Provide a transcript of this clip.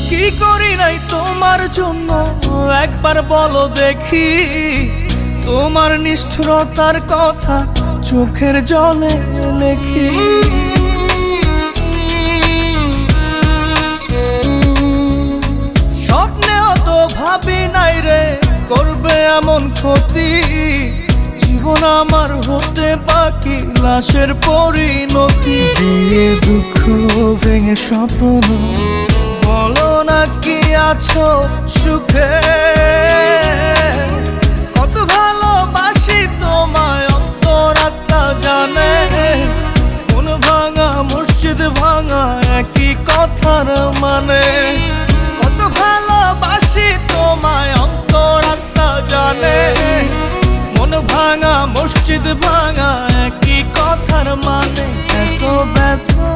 কি করি নাই তোমার জন্য একবার বলো দেখি, তোমার নিষ্ঠুরতার কথা চোখের জলে লেখি। স্বপ্নেও তো ভাবি নাই রে করবে এমন ক্ষতি, জীবন আমার হতে বাকি লাশের পরিণতি। দিয়ে দুঃখ ভেঙে স্বপ্ন বলো না কি আছো সুখে, কত ভালোবাসি তোমায় অন্তরাত্মা জানে। মন ভাঙা মসজিদ ভাঙা একই কথার মানে, কত ভালোবাসি তোমায় অন্তরাত্মা জানে। মন ভাঙা মসজিদ ভাঙা একই কথার মানে, এত ব্যথা